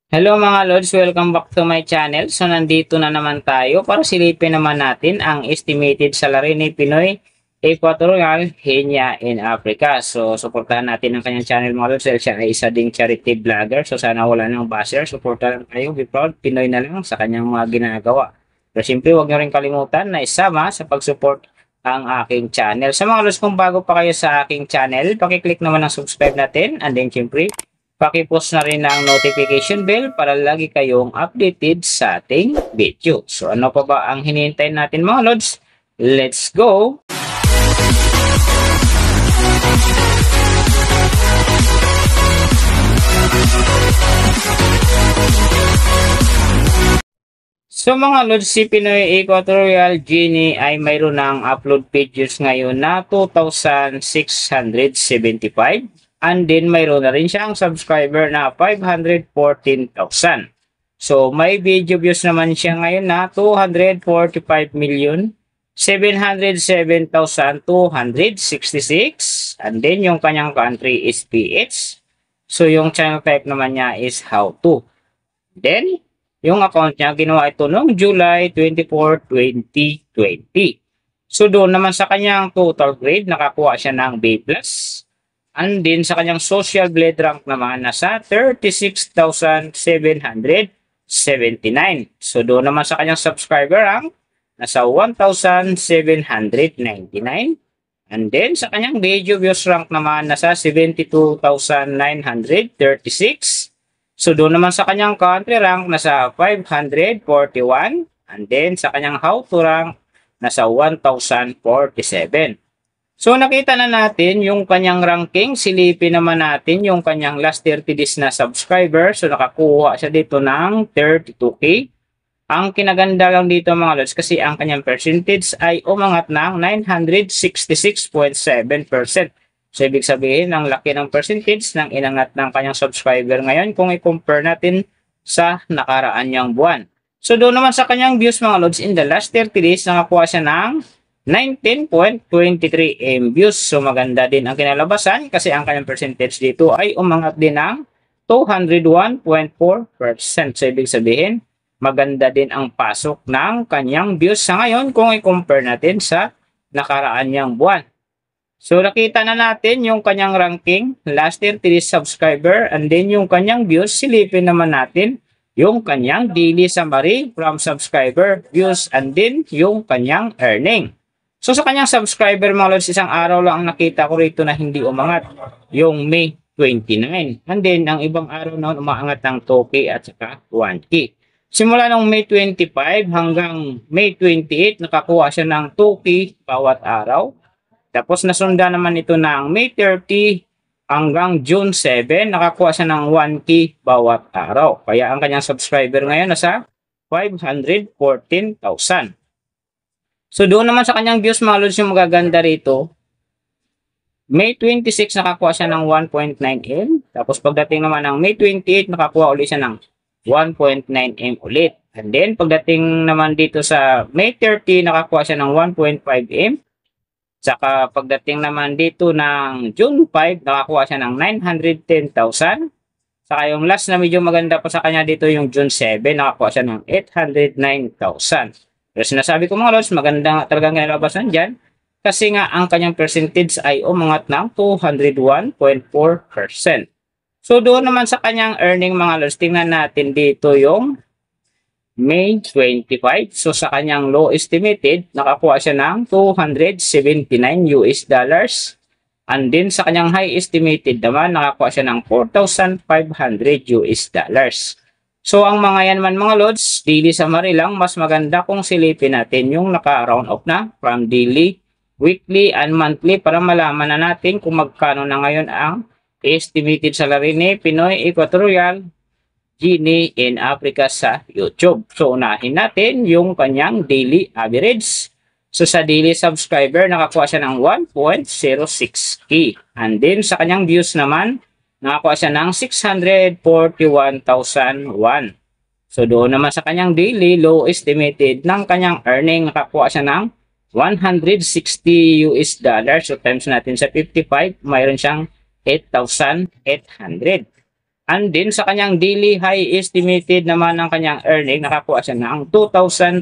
Hello mga Lods, welcome back to my channel. So nandito na naman tayo para silipin naman natin ang estimated salary ni Pinoy Equatorial Guinea in Africa. So suportahan natin ang kanyang channel mga Lods dahil siya ay isa ding charity vlogger. So sana wala nang basher, suportahan kayo. Be proud, Pinoy na lang sa kanyang mga ginagawa. Pero siyempre huwag nyo rin kalimutan na isama sa pag-support ang aking channel. Sa mga Lods, kung bago pa kayo sa aking channel, pakiclick naman ang subscribe natin and then siyempre paki-post na rin ang notification bell para lagi kayong updated sa ating video. So ano pa ba ang hinihintay natin mga Lods? Let's go! So mga Lods, si Pinoy Equatorial Guinea ay mayroon ng upload pages ngayon na 2,675. And then mayroon na rin siyang subscriber na 514,000. So may video views naman siya ngayon na 245,707,266. And then yung kanyang country is PH. So yung channel type naman niya is how to. Then yung account niya ginawa ito noong July 24, 2020. So doon naman sa kanyang total grade nakakuha siya ng B+. And then sa kanyang social blade rank naman nasa 36,779. So doon naman sa kanyang subscriber rank nasa 1,799. And then sa kanyang video views rank naman nasa 72,936. So doon naman sa kanyang country rank nasa 541. And then sa kanyang how to rank nasa 1,047. So nakita na natin yung kanyang ranking, silipin naman natin yung kanyang last 30 days na subscriber. So nakakuha siya dito ng 32K. Ang kinaganda lang dito mga Lods kasi ang kanyang percentage ay umangat ng 966.7%. So ibig sabihin ang laki ng percentage ng inangat ng kanyang subscriber ngayon kung i-compare natin sa nakaraan niyang buwan. So doon naman sa kanyang views mga Lods, in the last 30 days nakakuha siya ng 19.23 views. So maganda din ang kinalabasan kasi ang kanyang percentage dito ay umangat din ng 201.4%. So ibig sabihin, maganda din ang pasok ng kanyang views sa ngayon kung i-compare natin sa nakaraan niyang buwan. So nakita na natin yung kanyang ranking, last 30 days subscriber, and then yung kanyang views. Silipin naman natin yung kanyang daily summary from subscriber, views, and then yung kanyang earning. So sa kanyang subscriber mga Lods, isang araw lang ang nakita ko rito na hindi umangat, yung May 29. And then ang ibang araw na umaangat ng 2K at saka 1K. Simula ng May 25 hanggang May 28, nakakuha siya ng 2K bawat araw. Tapos nasundan naman ito ng May 30 hanggang June 7, nakakuha siya ng 1K bawat araw. Kaya ang kanyang subscriber ngayon nasa 514,000. So doon naman sa kanyang views mga Lods, yung magaganda rito, May 26 nakakuha siya ng 1.9M. Tapos pagdating naman ng May 28 nakakuha ulit siya ng 1.9M ulit. And then pagdating naman dito sa May 30 nakakuha siya ng 1.5M. Saka pagdating naman dito ng June 5 nakakuha siya ng 910,000. Saka yung last na medyo maganda pa sa kanya dito yung June 7 nakakuha siya ng 809,000. Pero sinasabi ko mga Lods, maganda nga talagang kinalabasan dyan kasi nga ang kanyang percentage ay umangat ng 201.4%. So doon naman sa kanyang earning mga Lods, tingnan natin dito yung May 25. So sa kanyang low estimated, nakakuha siya ng 279 US dollars. And then sa kanyang high estimated naman, nakakuha siya ng 4,500 US dollars. So ang mga yan man mga Lods, daily summary lang, mas maganda kung silipin natin yung naka-round off na from daily, weekly, and monthly para malaman na natin kung magkano na ngayon ang estimated salary ni Pinoy Equatorial Guinea in Africa sa YouTube. So unahin natin yung kanyang daily average. So sa daily subscriber, nakakuha siya ng 1.06K. And then sa kanyang views naman, nakakuha siya ng 641,001. So doon naman sa kanyang daily low estimated ng kanyang earning, nakakuha siya ng 160 US dollars. So times natin sa 55, mayroon siyang 8,800. And then sa kanyang daily high estimated naman ng kanyang earning, nakakuha siya ng 2,600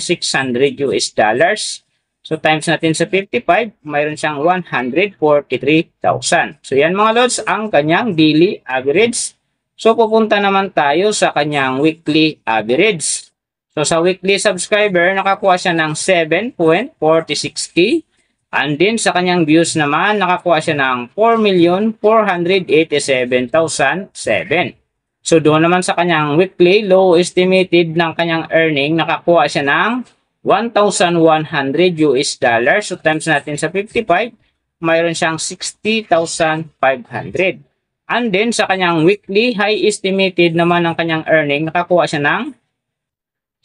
US dollars. So times natin sa 55, mayroon siyang 143,000. So yan mga lods, ang kanyang daily average. So pupunta naman tayo sa kanyang weekly average. So sa weekly subscriber, nakakuha siya ng 7.46k. And then sa kanyang views naman, nakakuha siya ng 4,487,007. So doon naman sa kanyang weekly low estimated ng kanyang earning, nakakuha siya ng 1,100 US dollars. So times natin sa 55, mayroon siyang 60,500. And then sa kanyang weekly high estimated naman ng kanyang earning, nakakuha siya ng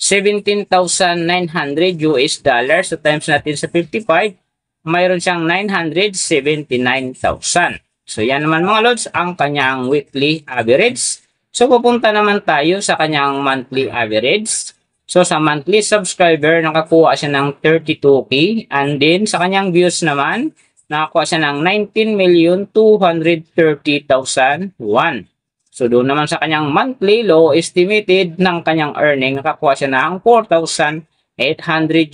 17,900 US dollars. So times natin sa 55, mayroon siyang 979,000. So yan naman mga lods, ang kanyang weekly average. So pupunta naman tayo sa kanyang monthly average. So sa monthly subscriber, nakakuha siya ng 32k. And then sa kanyang views naman, nakakuha siya ng 19,230,001. So doon naman sa kanyang monthly low estimated ng kanyang earning, nakakuha siya ng 4,800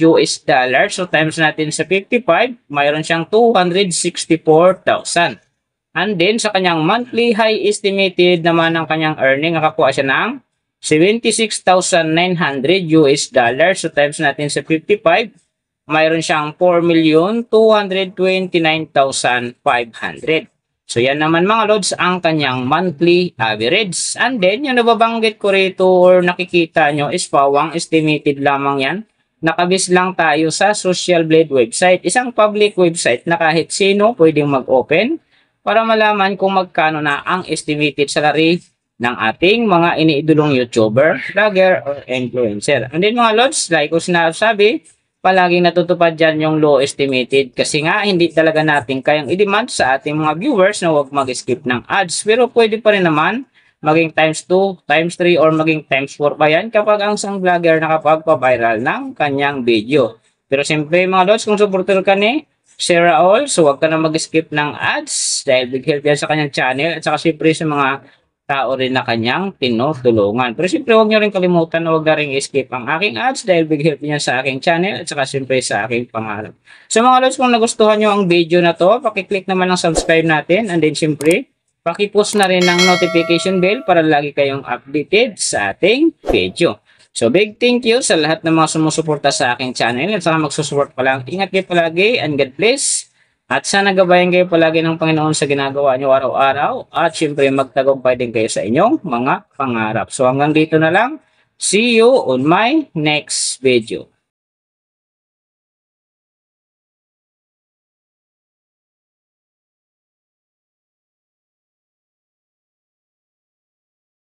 US dollars. So times natin sa 55, mayroon siyang 264,000. And then sa kanyang monthly high estimated naman ng kanyang earning, nakakuha siya ng 76,900 US dollars. So times natin sa 55, mayroon siyang 4,229,500. So yan naman mga lods, ang kanyang monthly average. And then yung nababanggit ko rito or nakikita nyo is pawang estimated lamang yan. Nakabis lang tayo sa Social Blade website. Isang public website na kahit sino pwedeng mag-open para malaman kung magkano na ang estimated salary ng ating mga iniidolong YouTuber, vlogger, or influencer. And then mga lods, like ko sinasabi, palaging natutupad dyan yung low estimated kasi nga hindi talaga natin kayang i-demand sa ating mga viewers na huwag mag-skip ng ads. Pero pwede pa rin naman maging times 2, times 3, or maging times 4 pa yan kapag ang isang vlogger nakapagpa-viral ng kanyang video. Pero siyempre mga lods, kung supporter ka ni Sir Raul, so huwag ka na mag-skip ng ads dahil big help yan sa kanyang channel at saka siyempre sa mga tao rin na kanyang tinutulungan. Pero siyempre huwag nyo rin kalimutan na huwag na rin i-skip ang aking ads dahil big help niya sa aking channel at saka siyempre sa aking pangarap. So mga lods, kung nagustuhan nyo ang video na to, pakiclick naman ng subscribe natin and then siyempre pakipost na rin ng notification bell para lagi kayong updated sa ating video. So big thank you sa lahat ng mga sumusuporta sa aking channel at saka magsusupport pa lang. Ingat kayo palagi and God bless. At sana gabayan kayo palagi ng Panginoon sa ginagawa nyo araw-araw. At syempre magtagumpay din kayo sa inyong mga pangarap. So hanggang dito na lang. See you on my next video.